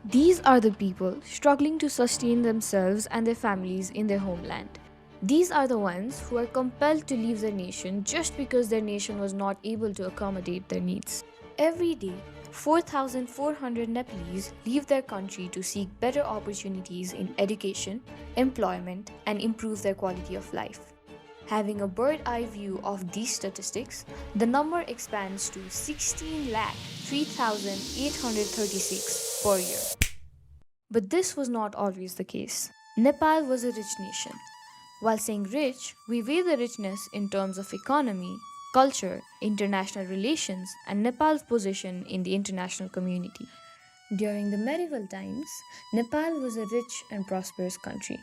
These are the people struggling to sustain themselves and their families in their homeland. These are the ones who are compelled to leave their nation just because their nation was not able to accommodate their needs. Every day, 4,400 Nepalese leave their country to seek better opportunities in education, employment, and improve their quality of life. Having a bird eye view of these statistics, the number expands to 16 lakh 3,836 per year. But this was not always the case. Nepal was a rich nation. While saying rich, we weigh the richness in terms of economy, culture, international relations, and Nepal's position in the international community. During the medieval times, Nepal was a rich and prosperous country.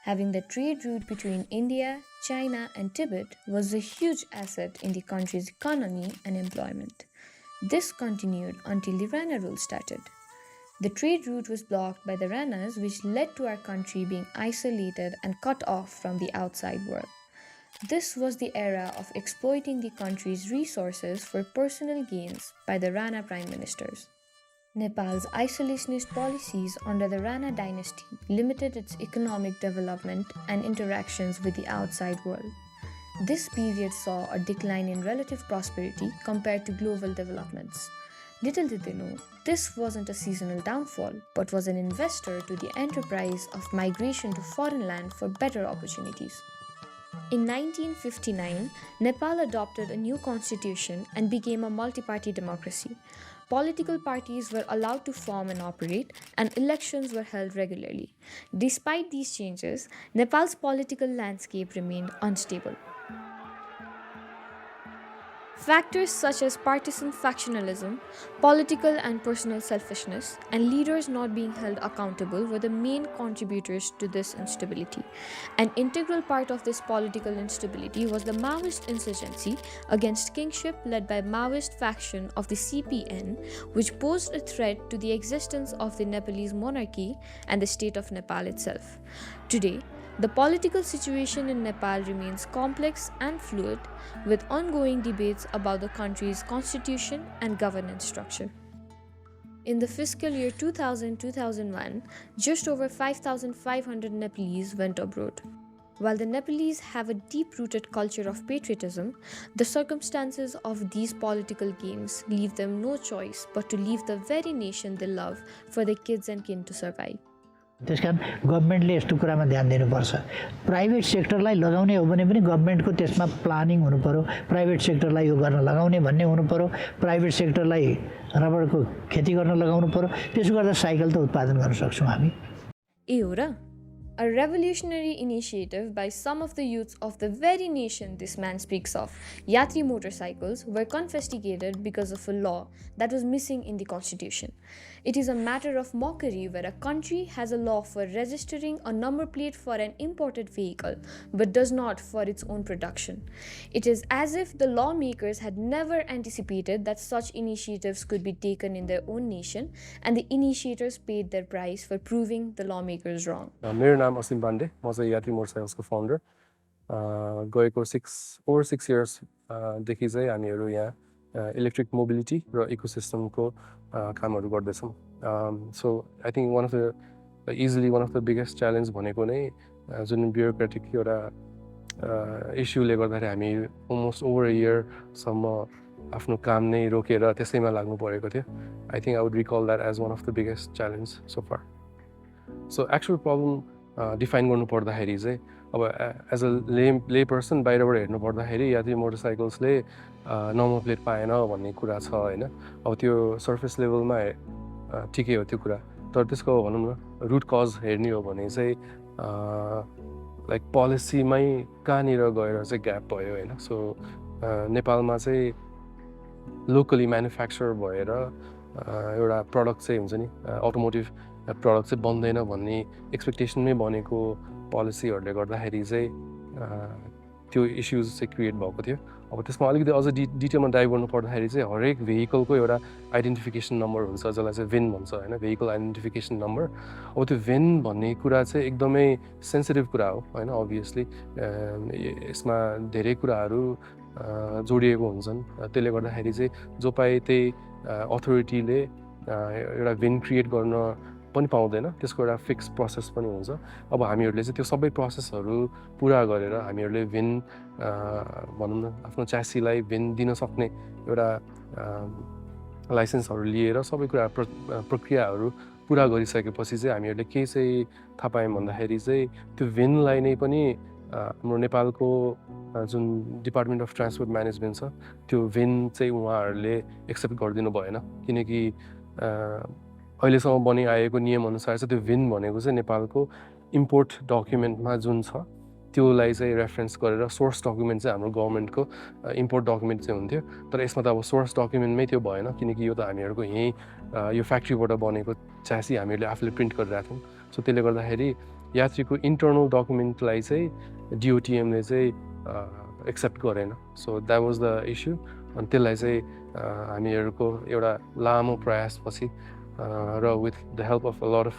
Having the trade route between India, China, and Tibet was a huge asset in the country's economy and employment. This continued until the Rana rule started. The trade route was blocked by the Ranas, which led to our country being isolated and cut off from the outside world. This was the era of exploiting the country's resources for personal gains by the Rana prime ministers. Nepal's isolationist policies under the Rana dynasty limited its economic development and interactions with the outside world. This period saw a decline in relative prosperity compared to global developments. Little did they know, this wasn't a seasonal downfall, but was an investor to the enterprise of migration to foreign land for better opportunities. In 1959, Nepal adopted a new constitution and became a multi-party democracy. Political parties were allowed to form and operate, and elections were held regularly. Despite these changes, Nepal's political landscape remained unstable. Factors such as partisan factionalism, political and personal selfishness, and leaders not being held accountable were the main contributors to this instability. An integral part of this political instability was the Maoist insurgency against kingship led by Maoist faction of the CPN, which posed a threat to the existence of the Nepalese monarchy and the state of Nepal itself. Today, the political situation in Nepal remains complex and fluid, with ongoing debates about the country's constitution and governance structure. In the fiscal year 2000-2001, just over 5,500 Nepalese went abroad. While the Nepalese have a deep-rooted culture of patriotism, the circumstances of these political games leave them no choice but to leave the very nation they love for their kids and kin to survive. त्यसकारण गभर्नमेन्टले यस्तो कुरामा ध्यान दिनुपर्छ private सेक्टरलाई लगाउने हो भने पनि गभर्नमेन्टको त्यसमा प्लानिङ हुनु पर्यो प्राइभेट सेक्टरलाई यो गर्न लगाउने भन्ने हुनु पर्यो प्राइभेट सेक्टरलाई रबरको खेती गर्न लगाउनु पर्यो त्यसो गर्दा साइकल त उत्पादन गर्न सक्छौँ हामी ए हो र A revolutionary initiative by some of the youths of the very nation this man speaks of, Yatri motorcycles, were confiscated because of a law that was missing in the constitution. It is a matter of mockery where a country has a law for registering a number plate for an imported vehicle but does not for its own production. It is as if the lawmakers had never anticipated that such initiatives could be taken in their own nation, and the initiators paid their price for proving the lawmakers wrong. नाम असिम पाण्डे म चाहिँ यात्री मोटरसाइकल्सको founder गएको 6 years देखि चाहिँ हामीहरू यहाँ electric mobility र इकोसिस्टमको कामहरू गर्दैछौँ so I think one of the biggest challenge भनेको नै जुन ब्युरोक्रेटिक एउटा इस्युले गर्दाखेरि हामी अलमोस्ट ओभर अ इयरसम्म आफ्नो काम नै रोकेर त्यसैमा लाग्नु परेको थियो I think I would recall that as one of the biggest challenge so far so actual problem define गर्नु पर्दाखेरि चाहिँ अब एज अ ले पर्सन बाहिरबाट हेर्नु पर्दाखेरि यात्री मोटरसाइकल्सले नम्बर प्लेट पाएन भन्ने कुरा छ होइन अब त्यो सर्फेस लेभलमा ठिकै हो त्यो कुरा तर त्यसको भनौँ न रुट कज हेर्ने हो भने चाहिँ लाइक पोलिसीमै कहाँनिर गएर चाहिँ ग्याप भयो होइन सो नेपालमा चाहिँ लोकली म्यानुफ्याक्चर भएर एउटा प्रडक्ट चाहिँ हुन्छ नि अटोमोटिभ प्रडक्ट चाहिँ बन्दैन भन्ने एक्सपेक्टेसनमै बनेको पोलिसीहरूले गर्दाखेरि चाहिँ त्यो इस्युज चाहिँ क्रिएट भएको थियो अब त्यसमा अलिकति अझ डिटेलमा डाइभ गर्नु पर्दाखेरि चाहिँ हरेक भेहिकलको एउटा आइडेन्टिफिकेसन नम्बर हुन्छ जसलाई चाहिँ भेन भन्छ होइन भेहिकल आइडेन्टिफिकेसन नम्बर अब त्यो भेन भन्ने कुरा चाहिँ एकदमै सेन्सिटिभ कुरा हो होइन अभियसली यसमा धेरै कुराहरू जोडिएको हुन्छन् त्यसले गर्दाखेरि चाहिँ जो पाए त्यही अथोरिटीले एउटा भेन क्रिएट गर्न पनि पाउँदैन, त्यसको एउटा फिक्स प्रोसेस पनि हुन्छ। अब हामीहरूले चाहिँ त्यो सबै प्रोसेसहरू पुरा गरेर हामीहरूले भेन भनौँ न आफ्नो च्यासीलाई भेन दिन सक्ने एउटा लाइसेन्सहरू लिएर सबै कुरा प्रक्रियाहरू पुरा गरिसकेपछि चाहिँ हामीहरूले के चाहिँ थाहा पायौँ भन्दाखेरि चाहिँ त्यो भेनलाई नै पनि हाम्रो नेपालको जुन डिपार्टमेन्ट अफ ट्रान्सपोर्ट म्यानेजमेन्ट छ त्यो भेन चाहिँ उहाँहरूले एक्सेप्ट गरिदिनु भएन, किनकि अहिलेसम्म बनिआएको नियमअनुसार चाहिँ त्यो भेन भनेको चाहिँ नेपालको इम्पोर्ट डकुमेन्टमा जुन छ त्योलाई चाहिँ रेफरेन्स गरेर सोर्स डकुमेन्ट चाहिँ हाम्रो गभर्मेन्टको इम्पोर्ट डकुमेन्ट चाहिँ हुन्थ्यो। तर यसमा त अब सोर्स डकुमेन्टमै त्यो भएन, किनकि यो त हामीहरूको यहीँ यो फ्याक्ट्रीबाट बनेको च्यासी हामीहरूले आफूले प्रिन्ट गरिरहेको थियौँ। सो त्यसले गर्दाखेरि यात्रीको इन्टर्नल डकुमेन्टलाई चाहिँ डिओटिएमले चाहिँ एक्सेप्ट गरेन। So that was the issue. अनि त्यसलाई चाहिँ हामीहरूको एउटा लामो प्रयासपछि र with the help of a lot of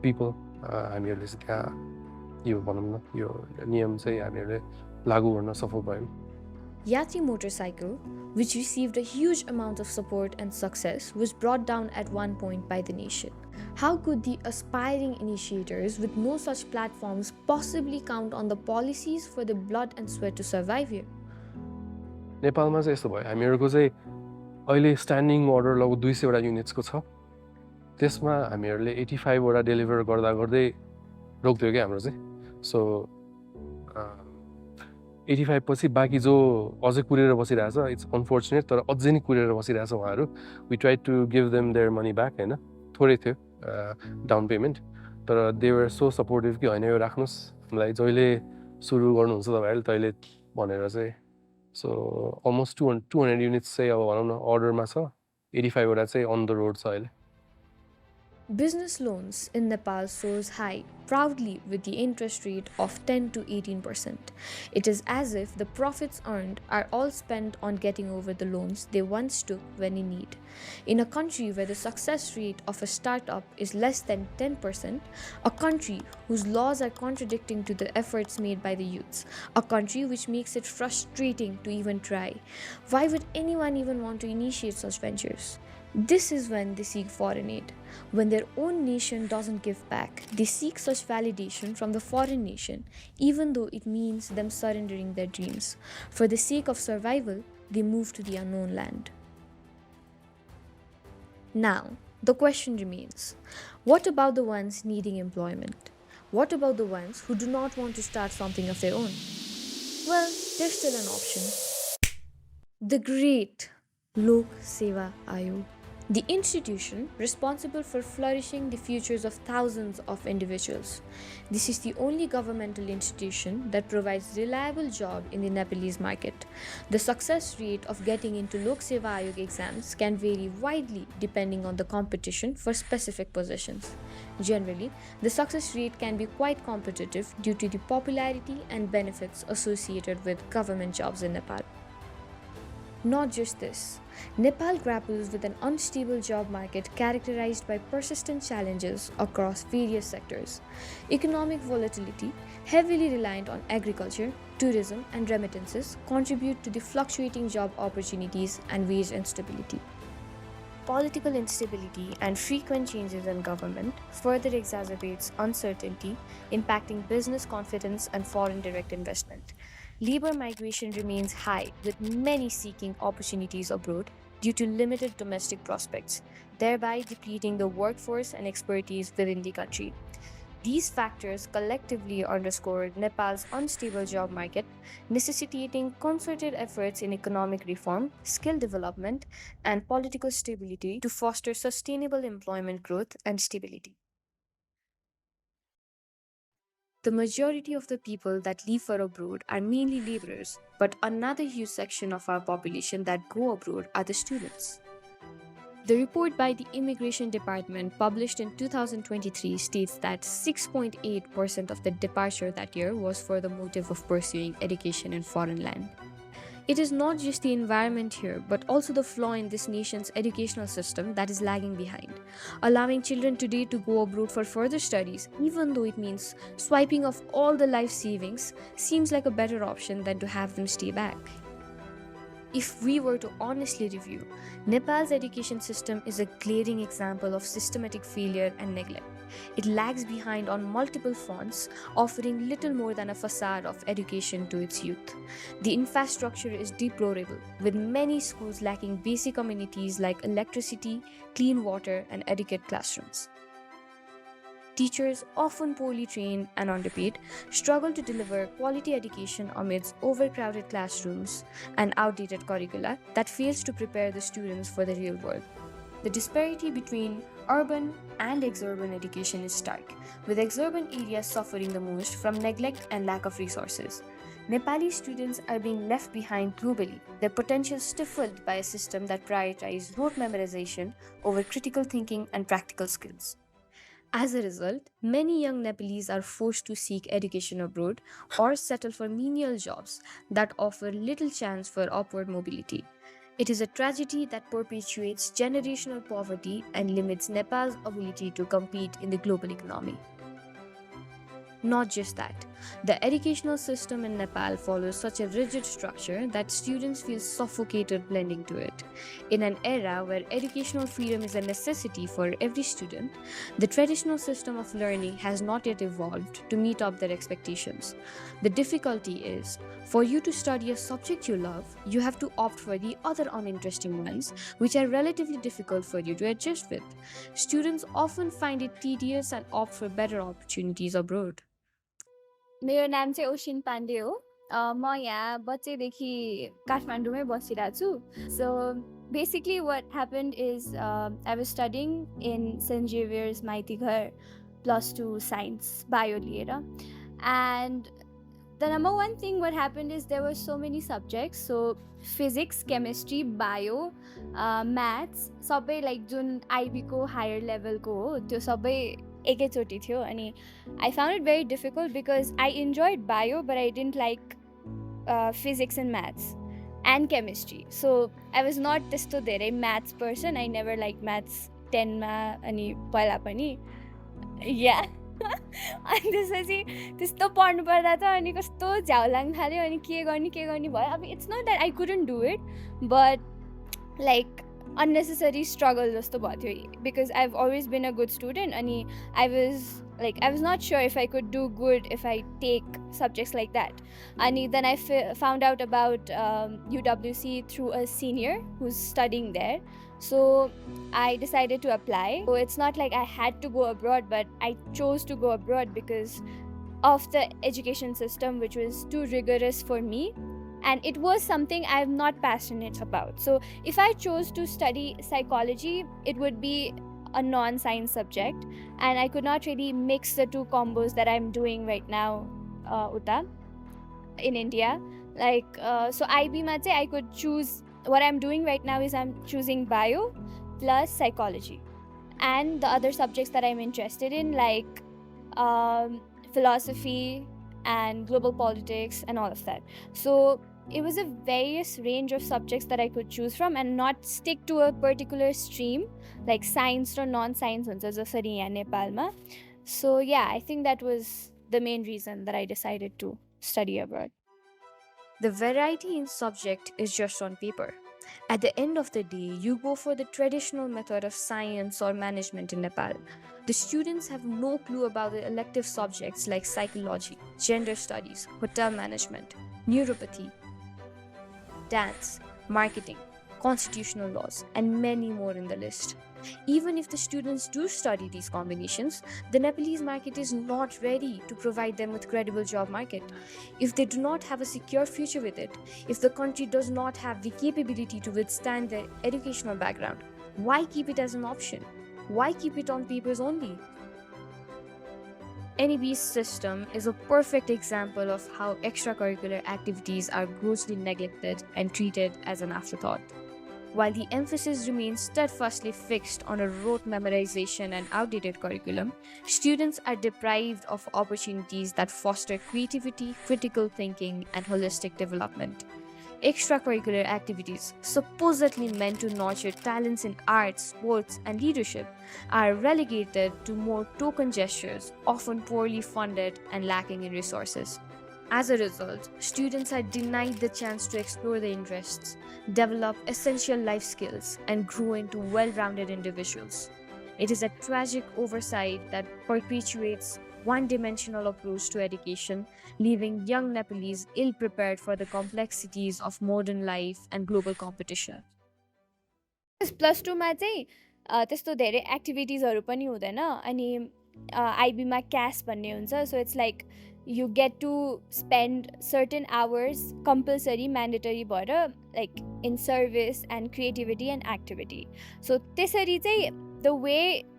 people हामीहरूले चाहिँ त्यहाँ यो भनौँ न यो नियम चाहिँ हामीहरूले लागू गर्न सफल भयौँ। Yatri motorcycle, which received a huge amount of support and success, was brought down at one point by the nation. How could the aspiring initiators with no such platforms possibly count on the policies for the blood and sweat to survive here? नेपालमा चाहिँ यस्तो भयो, हामीहरूको चाहिँ अहिले standing order लगभग 200वटा युनिट्सको छ। त्यसमा हामीहरूले 85 वटा डेलिभर गर्दा गर्दै रोक्दियो क्या हाम्रो चाहिँ। सो 85 पछि बाँकी जो अझै कुरेर बसिरहेछ, इट्स अनफर्चुनेट, तर अझै नै कुरेर बसिरहेछ उहाँहरू। We try to give them their money back, होइन थोरै थियो डाउन पेमेन्ट, तर दे वर सो सपोर्टिभ कि होइन यो राख्नुहोस्, हामीलाई जहिले सुरु गर्नुहुन्छ तपाईँहरूले तहिले भनेर चाहिँ। सो अलमोस्ट 200 युनिट्स चाहिँ अब भनौँ न अर्डरमा छ, 85 वटा चाहिँ अन द रोड छ अहिले। Business loans in Nepal soars high, proudly with the interest rate of 10 to 18%. It is as if the profits earned are all spent on getting over the loans they once took when in need. In a country where the success rate of a startup is less than 10%, a country whose laws are contradicting to the efforts made by the youths, a country which makes it frustrating to even try, why would anyone even want to initiate such ventures? This is when they seek foreign aid. When their own nation doesn't give back, they seek such validation from the foreign nation, even though it means them surrendering their dreams. For the sake of survival, they move to the unknown land. Now, the question remains, what about the ones needing employment? What about the ones who do not want to start something of their own? Well, there's still an option. The great Lok Seva Ayog, the institution responsible for flourishing the futures of thousands of individuals. This is the only governmental institution that provides reliable job in the Nepalese market. The success rate of getting into Lok Seva Ayog exams can vary widely depending on the competition for specific positions. Generally, the success rate can be quite competitive due to the popularity and benefits associated with government jobs in Nepal. Not just this, Nepal grapples with an unstable job market characterized by persistent challenges across various sectors. Economic volatility, heavily reliant on agriculture, tourism, and remittances, contribute to the fluctuating job opportunities and wage instability. Political instability and frequent changes in government further exacerbates uncertainty, impacting business confidence and foreign direct investment. Labor migration remains high, with many seeking opportunities abroad due to limited domestic prospects, thereby depleting the workforce and expertise within the country. These factors collectively underscore Nepal's unstable job market, necessitating concerted efforts in economic reform, skill development, and political stability to foster sustainable employment growth and stability. The majority of the people that leave for abroad are mainly laborers, but another huge section of our population that go abroad are the students. The report by the Immigration Department published in 2023 states that 6.8% of the departure that year was for the motive of pursuing education in foreign land. It is not just the environment here, but also the flaw in this nation's educational system that is lagging behind. Allowing children today to go abroad for further studies, even though it means swiping off all the life savings, seems like a better option than to have them stay back. If we were to honestly review, Nepal's education system is a glaring example of systematic failure and neglect. It lags behind on multiple fronts, offering little more than a facade of education to its youth. The infrastructure is deplorable, with many schools lacking basic amenities like electricity, clean water, and adequate classrooms. Teachers, often poorly trained and underpaid, struggle to deliver quality education amidst overcrowded classrooms and outdated curricula that fails to prepare the students for the real world. The disparity between urban and exurban education is stark, with exurban areas suffering the most from neglect and lack of resources. Nepali students are being left behind globally, their potential stifled by a system that prioritizes rote memorization over critical thinking and practical skills. As a result, many young Nepalese are forced to seek education abroad or settle for menial jobs that offer little chance for upward mobility. It is a tragedy that perpetuates generational poverty and limits Nepal's ability to compete in the global economy. Not just that, the educational system in Nepal follows such a rigid structure that students feel suffocated blending to it. In an era where educational freedom is a necessity for every student, the traditional system of learning has not yet evolved to meet up their expectations. The difficulty is, for you to study a subject you love, you have to opt for the other uninteresting ones, which are relatively difficult for you to adjust with. Students often find it tedious and opt for better opportunities abroad. मेरो नाम चाहिँ ओसिन पाण्डे हो म यहाँ बच्चैदेखि काठमाडौँमै बसिरहेको छु so basically what happened is I was studying in Saint Xavier's Maitighar +2 science bio लिएर and the number one thing what happened is there were so many subjects, so physics, chemistry, bio, maths, सबै like जुन IB को higher level को हो त्यो सबै एकैचोटि थियो अनि I found it very difficult because I enjoyed bio but I didn't like physics and maths and chemistry, so I was not त्यस्तो धेरै maths person. I never liked maths 10 मा अनि पहिला पनि yeah अनि त्यसपछि त्यस्तो पढ्नु पर्दा त अनि कस्तो झ्याउ लाग्न थाल्यो अनि के गर्ने भयो अब it's not that I couldn't do it but like unnecessary struggle जस्तो भयो थियो because I've always been a good student अनि I was not sure if I could do good if I take subjects like that. And then I found out about UWC through a senior who's studying there. So I decided to apply. So it's not like I had to go abroad, but I chose to go abroad because of the education system, which was too rigorous for me. And it was something I'm not passionate about. So if I chose to study psychology, it would be a non-science subject. And I could not really mix the two combos that I'm doing right now, Uta, in India. So IB ma chahi I could choose. What I'm doing right now is I'm choosing bio plus psychology and the other subjects that I'm interested in, like philosophy and global politics and all of that. So it was a various range of subjects that I could choose from and not stick to a particular stream like science or non-science huncha jasari yaha Nepalma. So yeah, I think that was the main reason that I decided to study abroad. The variety in subject is just on paper. At the end of the day, you go for the traditional method of science or management in Nepal. The students have no clue about the elective subjects like psychology, gender studies, hotel management, neuropathy, dance, marketing, constitutional laws, and many more in the list. Even if the students do study these combinations, the Nepalese market is not ready to provide them with credible job market. If they do not have a secure future with it, if the country does not have the capability to withstand their educational background, why keep it as an option? Why keep it on papers only? NEB's system is a perfect example of how extracurricular activities are grossly neglected and treated as an afterthought. While the emphasis remains steadfastly fixed on a rote memorization and outdated curriculum, students are deprived of opportunities that foster creativity, critical thinking, and holistic development. Extracurricular activities, supposedly meant to nurture talents in arts, sports, and leadership, are relegated to more token gestures, often poorly funded and lacking in resources. As a result, students are denied the chance to explore their interests, develop essential life skills, and grow into well rounded individuals. It is a tragic oversight that perpetuates one dimensional approach to education, leaving young Nepalese ill prepared for the complexities of modern life and global competition. Plus टूमा चाहिँ त्यस्तो धेरै एक्टिभिटिजहरू पनि हुँदैन अनि आइबीमा CAS भन्ने हुन्छ so it's like you get to spend certain hours compulsory mandatory भएर like in service and creativity and activity so त्यसरी चाहिँ the way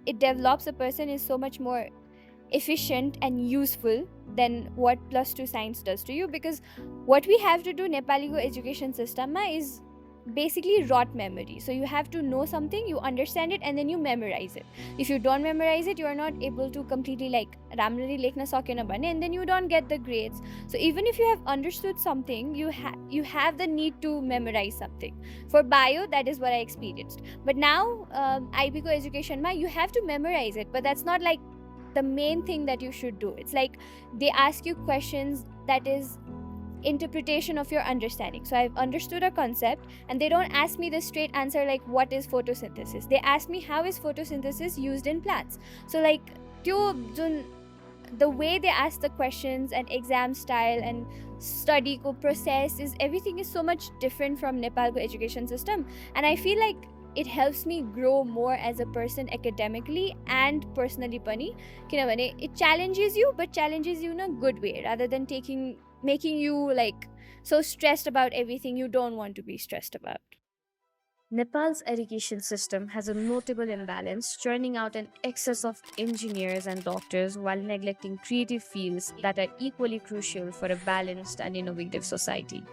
it develops a person is so much more efficient and useful than what plus 2 science does to you, because what we have to do Nepali education system is basically rot memory. So you have to know something, you understand it, and then you memorize it. If you don't memorize it, you are not able to completely like ramrari lekhna sakena bhane, and then you don't get the grades. So even if you have understood something, you have the need to memorize something. For bio, that is what I experienced. But now IB ko education ma you have to memorize it, but that's not like the main thing that you should do. It's like they ask you questions that is interpretation of your understanding. So I've understood a concept and they don't ask me the straight answer like what is photosynthesis. They ask me how is photosynthesis used in plants. So like the way they ask the questions and exam style and study ko process is everything is so much different from Nepal education system, and I feel like it helps me grow more as a person academically and personally pani kinabhane it challenges you, but challenges you in a good way rather than making you like so stressed about everything you don't want to be stressed about. Nepal's education system has a notable imbalance, churning out an excess of engineers and doctors while neglecting creative fields that are equally crucial for a balanced and innovative society.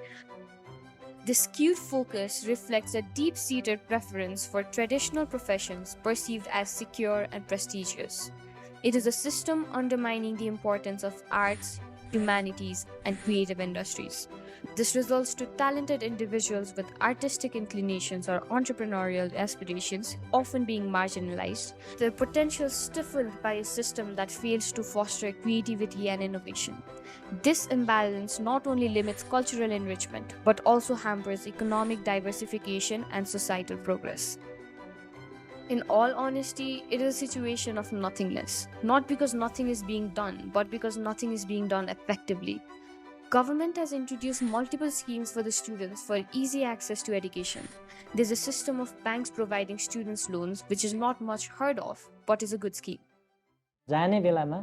This skewed focus reflects a deep-seated preference for traditional professions perceived as secure and prestigious. It is a system undermining the importance of arts, humanities, and creative industries. This results to talented individuals with artistic inclinations or entrepreneurial aspirations often being marginalized, their potential stifled by a system that fails to foster creativity and innovation. This imbalance not only limits cultural enrichment, but also hampers economic diversification and societal progress. In all honesty, it is a situation of nothingness, not because nothing is being done, but because nothing is being done effectively. Government has introduced multiple schemes for the students for easy access to education. There's a system of banks providing students loans, which is not much heard of, but is a good scheme. जाने बेलामा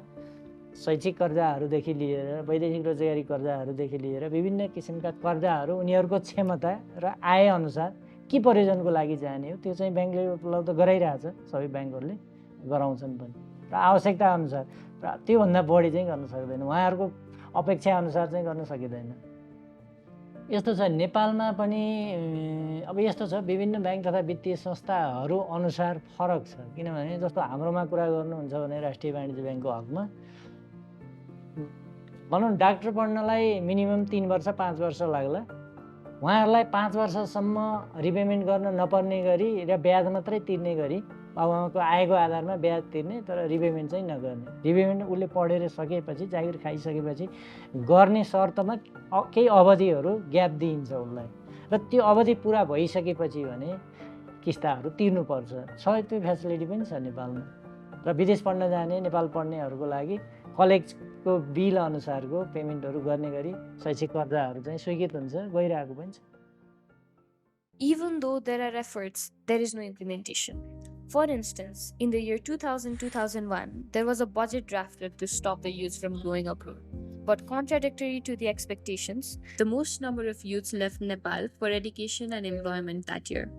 शैक्षिक कर्जाहरूदेखि लिएर वैदेशिक रोजगारी कर्जाहरूदेखि लिएर विभिन्न किसिमका कर्जाहरू उनीहरूको क्षमता र आय अनुसार के प्रयोजनको लागि जाने हो त्यो चाहिँ ब्याङ्कले उपलब्ध गराइरहेछ सबै ब्याङ्कहरूले गराउँछन् पनि र आवश्यकता अनुसार र त्योभन्दा बढी चाहिँ गर्न सक्दैन उहाँहरूको अपेक्षा अनुसार चाहिँ गर्न सकिँदैन यस्तो छ नेपालमा पनि अब यस्तो छ विभिन्न ब्याङ्क तथा वित्तीय संस्थाहरू अनुसार फरक छ किनभने जस्तो हाम्रोमा कुरा गर्नुहुन्छ भने राष्ट्रिय वाणिज्य ब्याङ्कको हकमा भनौँ डाक्टर पढ्नलाई मिनिमम 3 वर्ष 5 वर्ष लाग्ला उहाँहरूलाई 5 वर्षसम्म रिपेमेन्ट गर्न नपर्ने गरी र ब्याज मात्रै तिर्ने गरी बाबुआमाको आयको आधारमा ब्याज तिर्ने तर रिपेमेन्ट चाहिँ नगर्ने रिपेमेन्ट उसले पढेर सकेपछि जागिर खाइसकेपछि गर्ने शर्तमा केही अवधिहरू ग्याप दिइन्छ उसलाई र त्यो अवधि पुरा भइसकेपछि भने किस्ताहरू तिर्नुपर्छ त्यो फ्यासिलिटी पनि छ नेपालमा र विदेश पढ्न जाने नेपाल पढ्नेहरूको लागि कलेजको बिल अनुसारको पेमेन्टहरू गर्ने गरी शैक्षिक कर्जाहरू चाहिँ स्वीकृत हुन्छ गइरहेको पनि छ. Even though there are efforts, there is no implementation. For instance, in the year 2000-2001, there was a budget drafted to stop the youth from going abroad. But contradictory to the expectations, the most number of youths left Nepal for education and employment that year.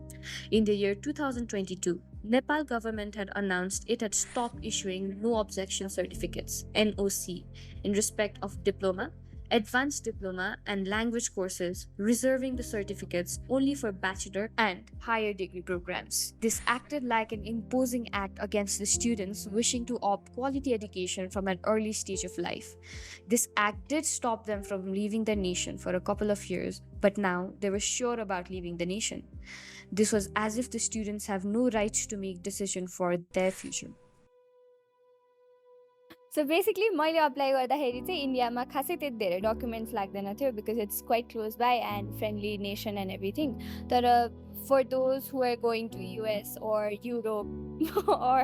In the year 2022, Nepal government had announced it had stopped issuing no objection certificates, NOC, in respect of diploma, advanced diploma and language courses, reserving the certificates only for bachelor and higher degree programs. This acted like an imposing act against the students wishing to opt quality education from an early stage of life. This act did stop them from leaving the nation for a couple of years, but now they were sure about leaving the nation. This was as if the students have no rights to make decision for their future. So basically मैले apply गर्दाखेरि चाहिँ इन्डियामा खासै त्यति धेरै documents लाग्दैन थियो because it's quite close by and friendly nation and everything तर for those who are going to US or Europe or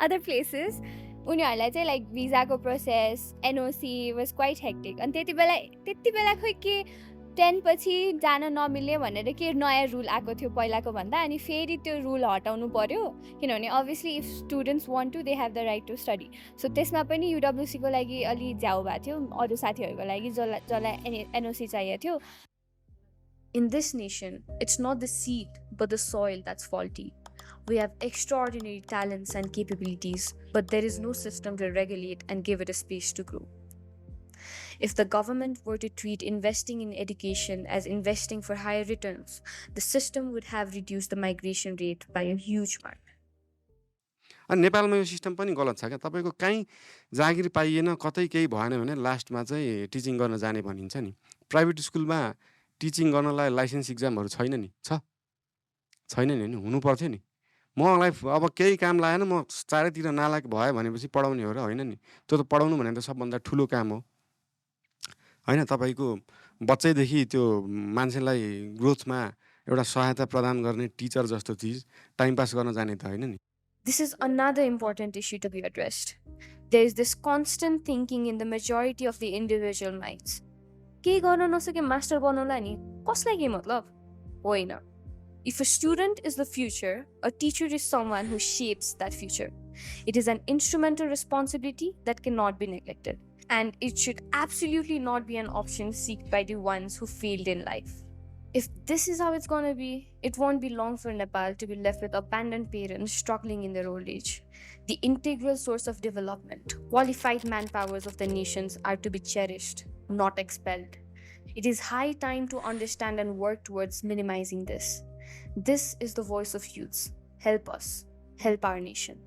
other places उनीहरूलाई चाहिँ लाइक भिजाको प्रोसेस एनओसी वाज क्वाइट हेक्टिक अनि त्यति बेला खोइ के 10 पछि जान नमिल्ने भनेर के नयाँ रुल आएको थियो पहिलाको भन्दा अनि फेरि त्यो रुल हटाउनु पर्यो किनभने obviously if students want to they have the right to study so त्यसमा पनि युडब्ल्युसीको लागि अलि झ्याउ भएको थियो अरू साथीहरूको लागि जसलाई एनओसी चाहिएको थियो In this nation, it's not the seed, but the soil that's faulty. We have extraordinary talents and capabilities, but there is no system to regulate and give it a space to grow. If the government were to treat investing in education as investing for higher returns, the system would have reduced the migration rate by a huge mark. अनि नेपालमा यो system पनि गलत छ क्या तपाईँको कहीँ जागिर पाइएन कतै केही भएन भने लास्टमा चाहिँ टिचिङ गर्न जाने भनिन्छ नि प्राइभेट स्कुलमा टिचिङ गर्नलाई लाइसेन्स इक्जामहरू छैन नि छैन नि हुनु पर्थ्यो नि मलाई अब केही काम लागेन म चारैतिर नालायक भयो भनेपछि पढाउने हो र होइन नि त्यो त पढाउनु भनेको त सबभन्दा ठुलो काम हो होइन तपाईँको बच्चैदेखि त्यो मान्छेलाई ग्रोथमा एउटा सहायता प्रदान गर्ने टिचर जस्तो चिज टाइम पास गर्न जाने त होइन नि This is another important issue to be addressed. There is this constant thinking in the majority of the individual minds. केही गर्न नसके मास्टर बनाउला नि कसलाई के मतलब होइन If a student is the future, a teacher is someone who shapes that future. It is an instrumental responsibility that cannot be neglected. And it should absolutely not be an option sought by the ones who failed in life. If this is how it's going to be, it won't be long for Nepal to be left with abandoned parents struggling in their old age. The integral source of development, qualified manpowers of the nations are to be cherished, not expelled. It is high time to understand and work towards minimizing this. This is the voice of youths. Help us. Help our nation.